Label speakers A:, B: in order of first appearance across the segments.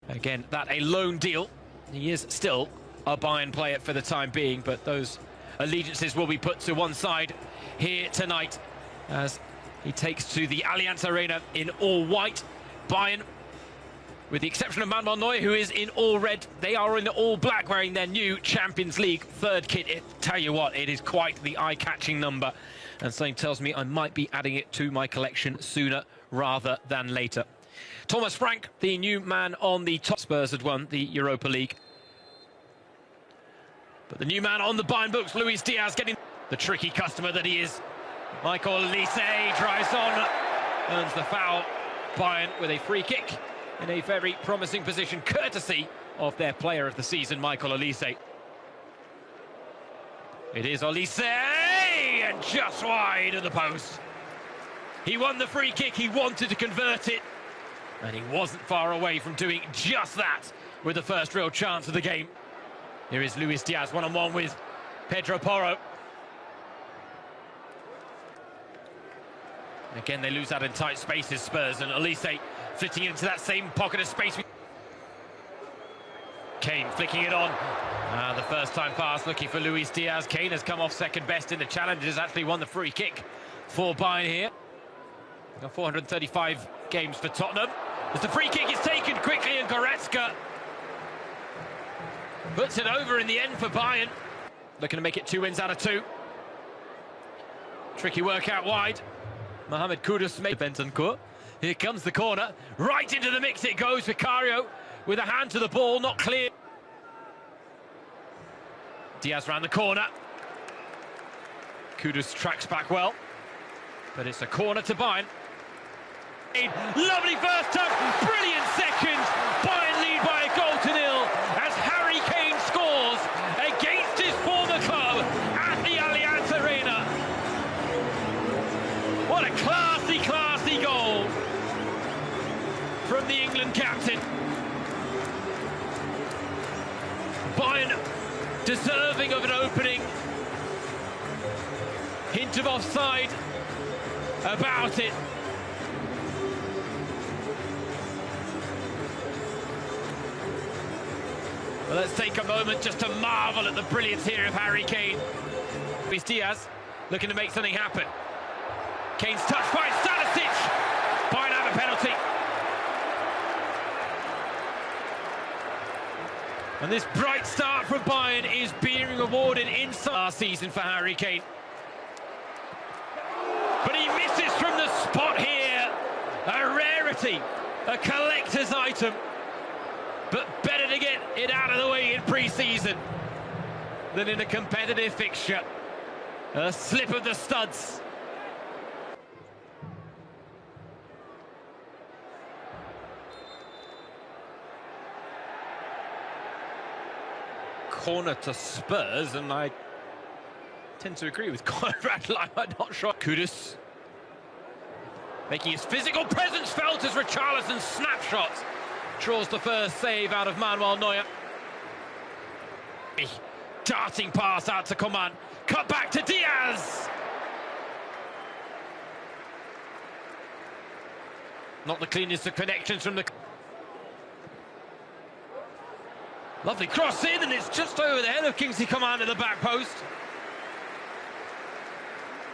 A: Again, that a loan deal. He is still a Bayern player for the time being, but those allegiances will be put to one side here tonight as he takes to the Allianz Arena in all white. Bayern, with the exception of Manuel Neuer, who is in all red, they are in all black, wearing their new Champions League third kit. Tell you what, it is quite the eye-catching number, and something tells me I might be adding it to my collection sooner rather than later. Thomas Frank, the new man on the top. Spurs had won the Europa League, but the new man on the Bayern books, Luis Diaz, getting the tricky customer that he is. Michael Olise drives on, earns the foul. Bayern with a free kick in a very promising position, courtesy of their player of the season, Michael Olise. It is Olise, and just wide of the post. He won the free kick, he wanted to convert it, and he wasn't far away from doing just that with the first real chance of the game. Here is Luis Diaz, one-on-one with Pedro Porro. Again, they lose out in tight spaces, Spurs, and Olise fitting into that same pocket of space. Kane flicking it on. The first time pass looking for Luis Diaz. Kane has come off second best in the challenge, has actually won the free kick for Bayern here. 435 games for Tottenham. As the free kick is taken quickly, and Goretzka puts it over in the end for Bayern. Looking to make it 2 wins out of 2. Tricky work out wide. Mohamed Kudus made Bentancur. Here comes the corner. Right into the mix it goes. Vicario with a hand to the ball, not clear. Diaz round the corner. Kudus tracks back well, but it's a corner to Bayern. Lovely first touch, brilliant second. Bayern lead by a goal to nil as Harry Kane scores against his former club at the Allianz Arena. What a classy, classy goal from the England captain. Bayern deserving of an opening. Hint of offside about it. Well, let's take a moment just to marvel at the brilliance here of Harry Kane. Luis Diaz looking to make something happen. Kane's touched by Stanisic. Bayern have a penalty. And this bright start from Bayern is being rewarded inside our season for Harry Kane. But he misses from the spot here. A rarity, a collector's item. But better to get it out of the way in pre-season than in a competitive fixture. A slip of the studs. Corner to Spurs, and I tend to agree with Conrad. I'm not sure. Kudus making his physical presence felt as Richarlison's snapshot draws the first save out of Manuel Neuer. A darting pass out to Coman, cut back to Diaz. Not the cleanest of connections from the... Lovely cross in, and it's just over the head of Kingsley Coman at the back post.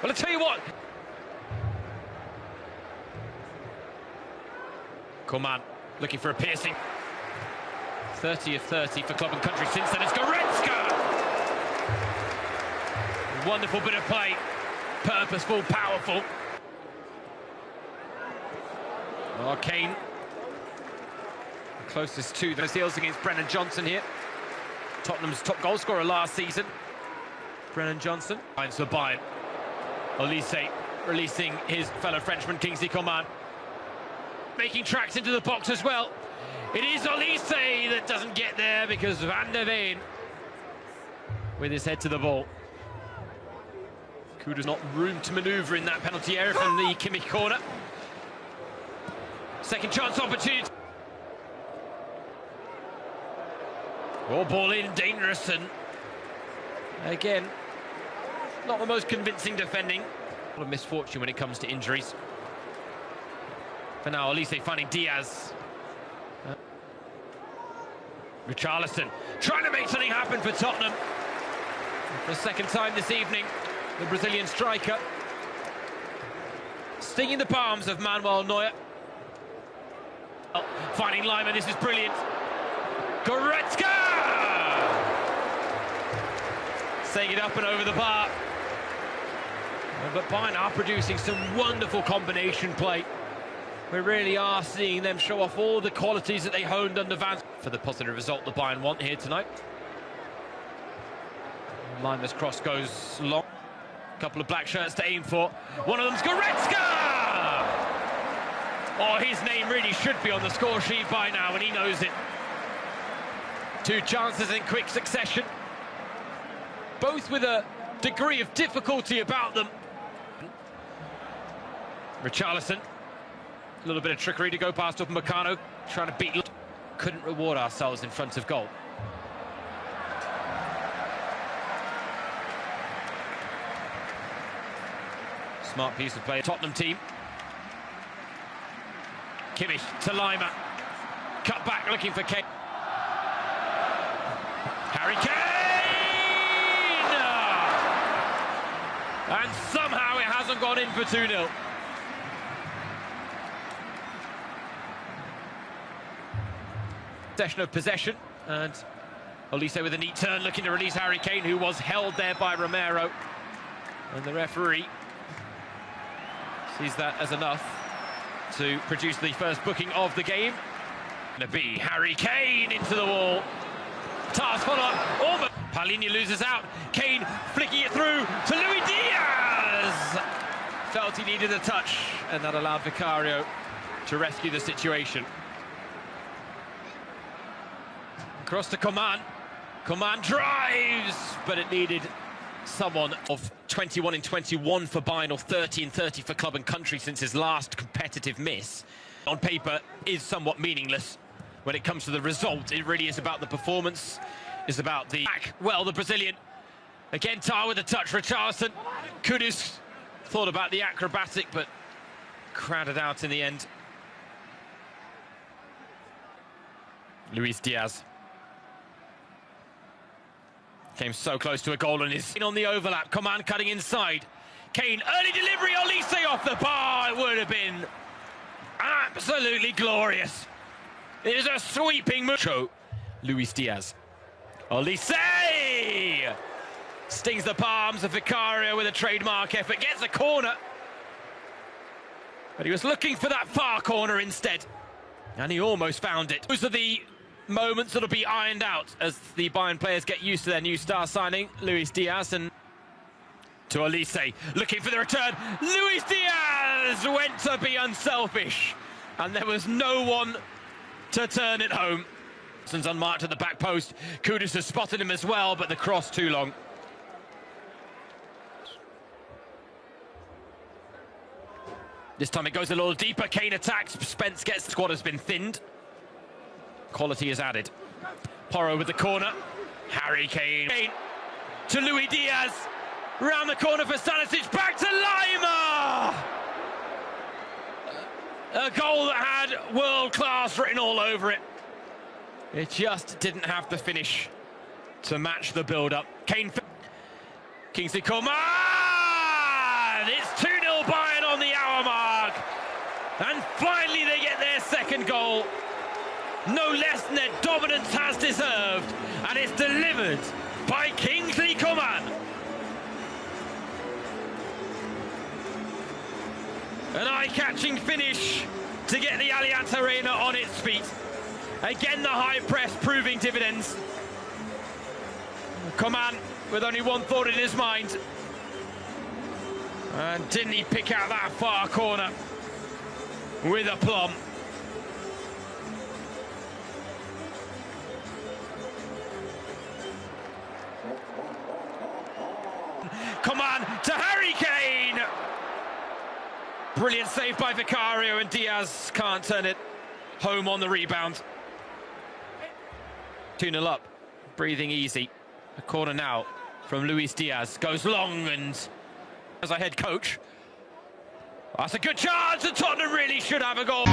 A: Well, I tell you what. Coman looking for a piercing. 30 of 30 for club and country since then. It's Goretzka! Wonderful bit of play. Purposeful, powerful. Oh, Kane. Closest to the heels against Brennan Johnson here. Tottenham's top goal scorer last season. Brennan Johnson finds for Bayern. Olise releasing his fellow Frenchman Kingsley Coman. Making tracks into the box as well. It is Olise that doesn't get there because Van der Veen with his head to the ball. Kudus not room to manoeuvre in that penalty area from the Kimmich corner. Second chance opportunity. Oh, ball in, dangerous, and again, not the most convincing defending. A lot of misfortune when it comes to injuries. For now, Olise finding Diaz. Richarlison trying to make something happen for Tottenham. For the second time this evening, the Brazilian striker stinging the palms of Manuel Neuer. Oh, finding Lima, this is brilliant. Goretzka! Setting it up and over the bar. But Bayern are producing some wonderful combination play. We really are seeing them show off all the qualities that they honed under Van for the positive result the Bayern want here tonight. Lima's cross goes long. A couple of black shirts to aim for. One of them's Goretzka! Oh, his name really should be on the score sheet by now, and he knows it. Two chances in quick succession, both with a degree of difficulty about them. Richarlison, a little bit of trickery to go past Upamecano, trying to beat. Couldn't reward ourselves in front of goal. Smart piece of play, Tottenham team. Kimmich to Lima, cut back looking for Kane. Harry Kane! And somehow it hasn't gone in for 2-0. Session of possession, and Olise with a neat turn looking to release Harry Kane, who was held there by Romero, and the referee sees that as enough to produce the first booking of the game. Gonna be Harry Kane into the wall. Task follow-up, almost. Paulinho loses out. Kane flicking it through to Luis Diaz. Felt he needed a touch, and that allowed Vicario to rescue the situation. Across to Coman. Coman drives, but it needed someone of 21 in 21 for Bayern, or 30 in 30 for club and country since his last competitive miss. On paper is somewhat meaningless. When it comes to the result, it really is about the performance, is about the back. Well, the Brazilian, again, Tar with a touch. Richarlison, Kudus thought about the acrobatic, but crowded out in the end. Luis Diaz. Came so close to a goal and is on the overlap. Coman cutting inside. Kane, early delivery, Olise off the bar. It would have been absolutely glorious. It is a sweeping move. Luis Diaz. Olise! Stings the palms of Vicario with a trademark effort. Gets a corner. But he was looking for that far corner instead. And he almost found it. Those are the moments that'll be ironed out as the Bayern players get used to their new star signing, Luis Diaz, and to Olise, looking for the return. Luis Diaz went to be unselfish, and there was no one to turn it home. Since unmarked at the back post, Kudus has spotted him as well, but the cross too long. This time it goes a little deeper. Kane attacks. Spence gets. The squad has been thinned. Quality is added. Porro with the corner. Harry Kane. To Luis Diaz. Round the corner for Stanisic. Back to Lima! A goal that had world class written all over it. It just didn't have the finish to match the build-up. Kane. Kingsley Coman! It's 2-0 Bayern on the hour mark. And finally they get their second goal. No less than their dominance has deserved, and it's delivered by Kingsley Coman. An eye-catching finish to get the Allianz Arena on its feet. Again, the high press proving dividends. Coman with only one thought in his mind. And didn't he pick out that far corner with aplomb? Coman to Harry Kane. Brilliant save by Vicario, and Diaz can't turn it home on the rebound. 2-0 up, breathing easy. A corner now from Luis Diaz. Goes long, and as a head coach, that's a good chance, and Tottenham really should have a goal.